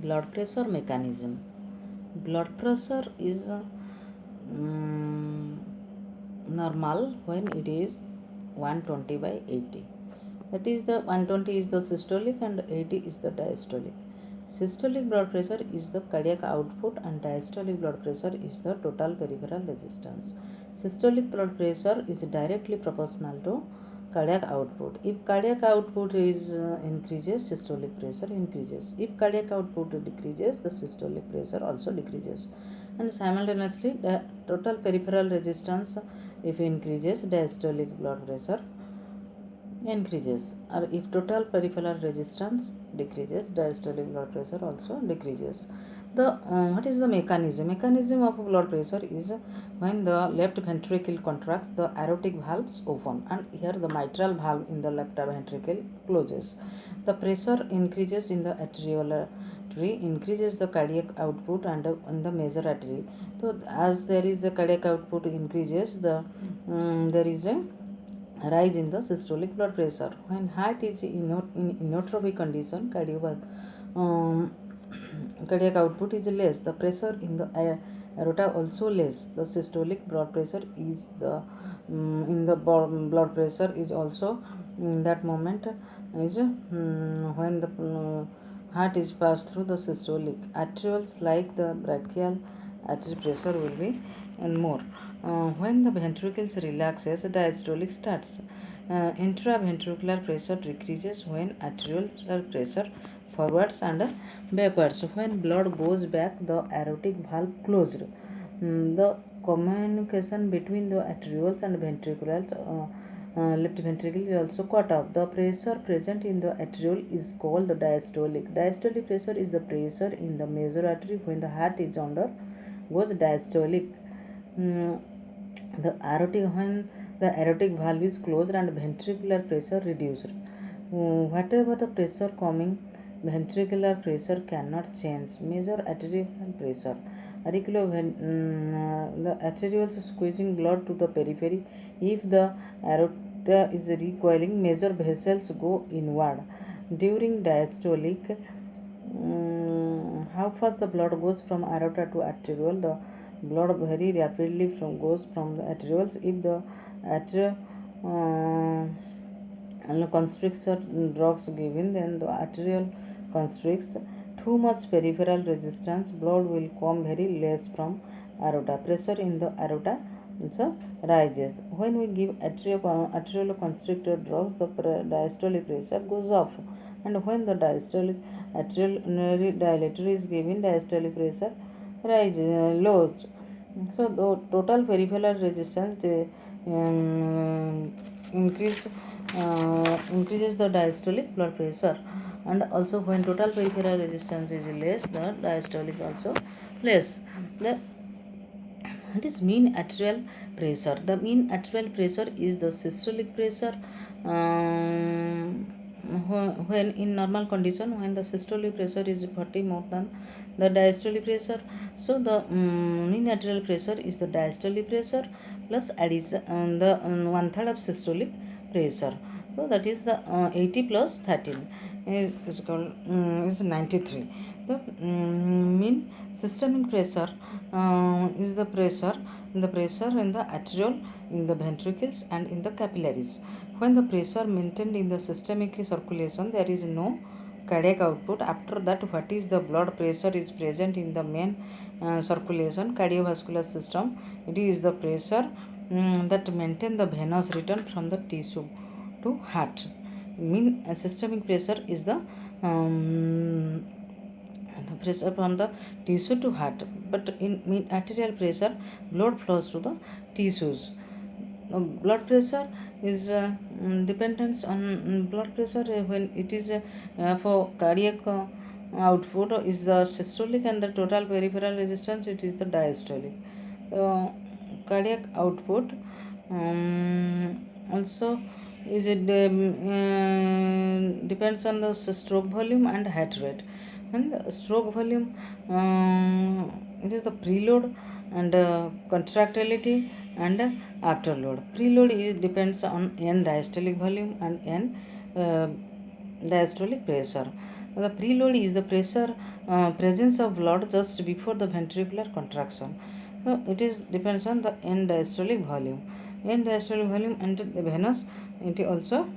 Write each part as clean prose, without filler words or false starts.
Blood pressure mechanism. Blood pressure is normal when it is 120 by 80. That is, the 120 is the systolic and 80 is the diastolic. Systolic blood pressure is the cardiac output and diastolic blood pressure is the total peripheral resistance. Systolic blood pressure is directly proportional to cardiac output. If cardiac output is increases, systolic pressure increases. If cardiac output decreases, the systolic pressure also decreases. And simultaneously, the total peripheral resistance, if increases, diastolic blood pressure increases, or if total peripheral resistance decreases, diastolic blood pressure also decreases. The what is the mechanism of blood pressure is when the left ventricle contracts, the aortic valves open, and here the mitral valve in the left ventricle closes. The pressure increases in the atrial artery, increases the cardiac output, and in the major artery. So as there is a cardiac output increases, the there is a rise in the systolic blood pressure. When heart is in inotrophic condition, cardiac output is less. The pressure in the aorta also less. The systolic blood pressure is the in the blood pressure is also in that moment is when the heart is passed through the systolic. Arterioles like the brachial artery pressure will be and more. When the ventricles relaxes, diastolic starts. Intraventricular pressure decreases when arterial pressure forwards and backwards. When blood goes back, the aortic valve closed. The communication between the arterioles and ventricles, left ventricle, is also cut off. The pressure present in the arteriole is called the diastolic. Diastolic pressure is the pressure in the major artery when the heart is under goes diastolic. The aortic when the aortic valve is closed and ventricular pressure reduced. Whatever the pressure coming, ventricular pressure cannot change. Major arterial pressure. The arterioles squeezing blood to the periphery. If the aorta is recoiling, major vessels go inward. During diastolic, how fast the blood goes from aorta to arteriole? The blood very rapidly goes from the arterioles. If the arteriole constricts or drugs given, then the arteriole constricts. Too much peripheral resistance, blood will come very less from aorta. Pressure in the aorta also rises. When we give arterial constrictor drugs, the diastolic pressure goes up, and when the diastolic arterial dilator is given, diastolic pressure rises lows. So the total peripheral resistance increases the diastolic blood pressure, and also when total peripheral resistance is less, the diastolic also less. The what is mean arterial pressure? The mean arterial pressure is the systolic pressure when in normal condition, when the systolic pressure is 40 more than the diastolic pressure. So the mean arterial pressure is the diastolic pressure plus addition the 1/3 of systolic pressure. So that is the 80 plus 13 is called is 93. The mean systemic pressure is the pressure in the arteriole, in the ventricles, and in the capillaries. When the pressure maintained in the systemic circulation, there is no cardiac output. After that, what is the blood pressure is present in the main circulation, cardiovascular system? It is the pressure that maintain the venous return from the tissue to heart. Mean systemic pressure is the pressure from the tissue to heart, but in mean arterial pressure, blood flows to the tissues. Blood pressure is dependence on blood pressure when it is for cardiac output is the systolic, and the total peripheral resistance it is the diastolic. Cardiac output also is it depends on the stroke volume and heart rate. And the stroke volume it is the preload and contractility and afterload. Preload is depends on n diastolic volume and n diastolic pressure. The preload is the pressure presence of blood just before the ventricular contraction. So it is depends on the end diastolic volume. End diastolic volume and the venous, it also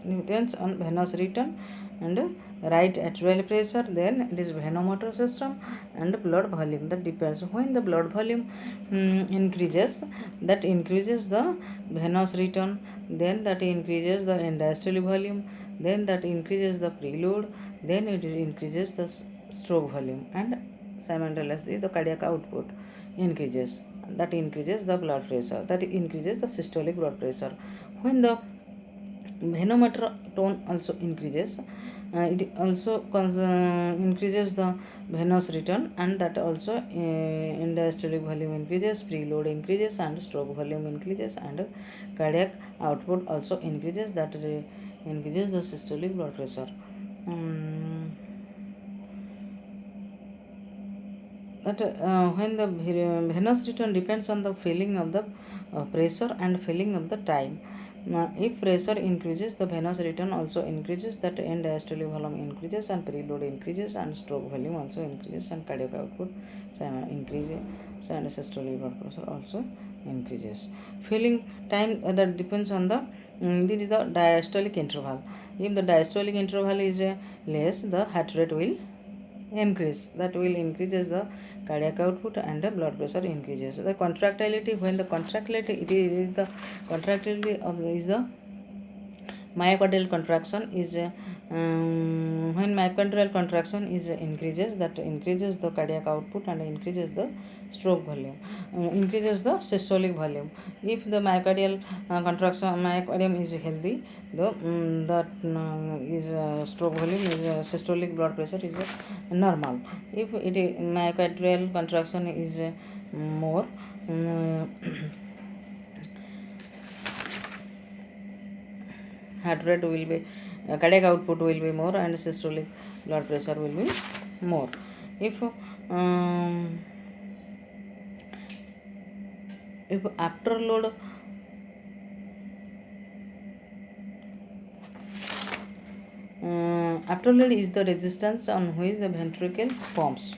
depends on venous return and right atrial pressure. Then it is venomotor system and blood volume. That depends when the blood volume increases, that increases the venous return, then that increases the end diastolic volume, then that increases the preload, then it increases the stroke volume, and simultaneously the cardiac output increases. That increases the blood pressure, that increases the systolic blood pressure. When the venometer tone also increases, it also increases the venous return, and that also end diastolic volume increases, preload increases, and stroke volume increases, and cardiac output also increases. That increases the systolic blood pressure. That when the venous return depends on the filling of the pressure and filling of the time. If pressure increases, the venous return also increases, that end diastolic volume increases, and preload increases, and stroke volume also increases, and cardiac output increases, and systolic blood pressure also increases. Filling time, that depends on the this is the diastolic interval. If the diastolic interval is less, the heart rate will increase, that will increases the cardiac output, and the blood pressure increases. The contractility, when the contractility, it is the contractility of is the myocardial contraction is when myocardial contraction is increases, that increases the cardiac output and increases the stroke volume, increases the systolic volume. If the myocardial myocardium is healthy, the that is stroke volume is systolic blood pressure is normal. If it is myocardial contraction is more, heart rate will be cardiac output will be more, and systolic blood pressure will be more. If if after load afterload is the resistance on which the ventricles pumps.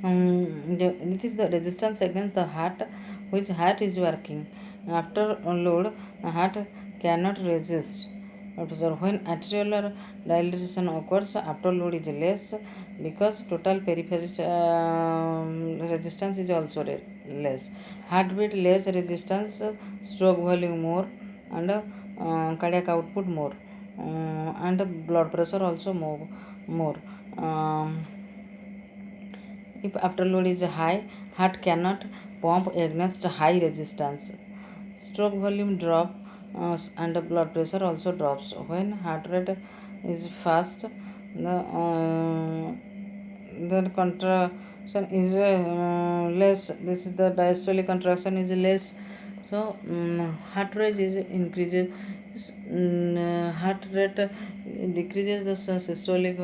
It is the resistance against the heart which heart is working. After load, heart cannot resist. When arterial dilatation occurs, afterload is less because total peripheral resistance is also less. Heartbeat less resistance, stroke volume more, and cardiac output more, and blood pressure also more. If afterload is high, heart cannot pump against high resistance. Stroke volume drop, and the blood pressure also drops. When heart rate is fast, the contraction is less. This is the diastolic contraction is less. So heart rate is increases. Heart rate decreases the systolic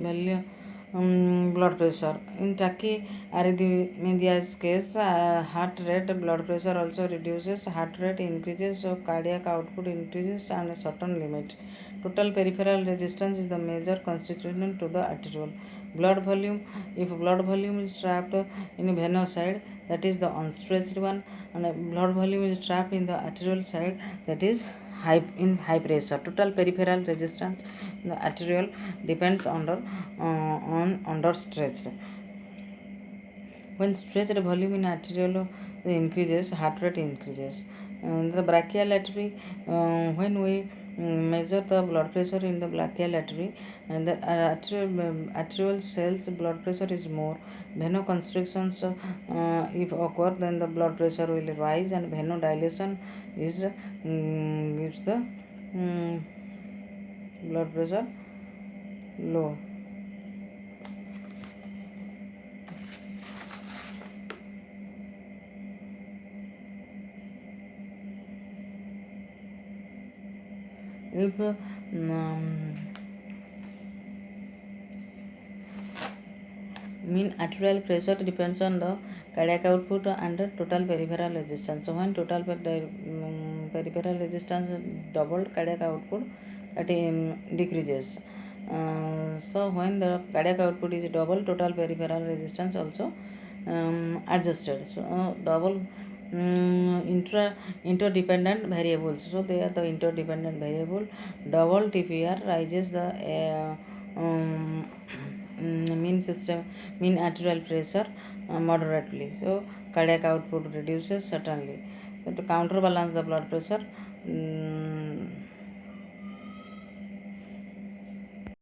value. Blood pressure. In tachyarrhythmia's case, heart rate, blood pressure also reduces, heart rate increases, so cardiac output increases, and a certain limit. Total peripheral resistance is the major constituent to the arteriole. Blood volume, if blood volume is trapped in venous side, that is the unstretched one, and blood volume is trapped in the arterial side, that is high pressure. Total peripheral resistance in the arteriole depends on under stretched. When stretched volume in arteriole increases, heart rate increases. The brachial artery, when we measure the blood pressure in the brachial artery, and the arterial cells blood pressure is more. Venoconstrictions if occur, then the blood pressure will rise, and venodilation is gives the blood pressure low. If mean arterial pressure depends on the cardiac output and the total peripheral resistance. So when total peripheral resistance doubled, cardiac output that decreases. So when the cardiac output is double, total peripheral resistance also adjusted. So double interdependent variables. So they are the interdependent variable. Double TPR rises the mean arterial pressure moderately. So cardiac output reduces certainly. So to counterbalance the blood pressure,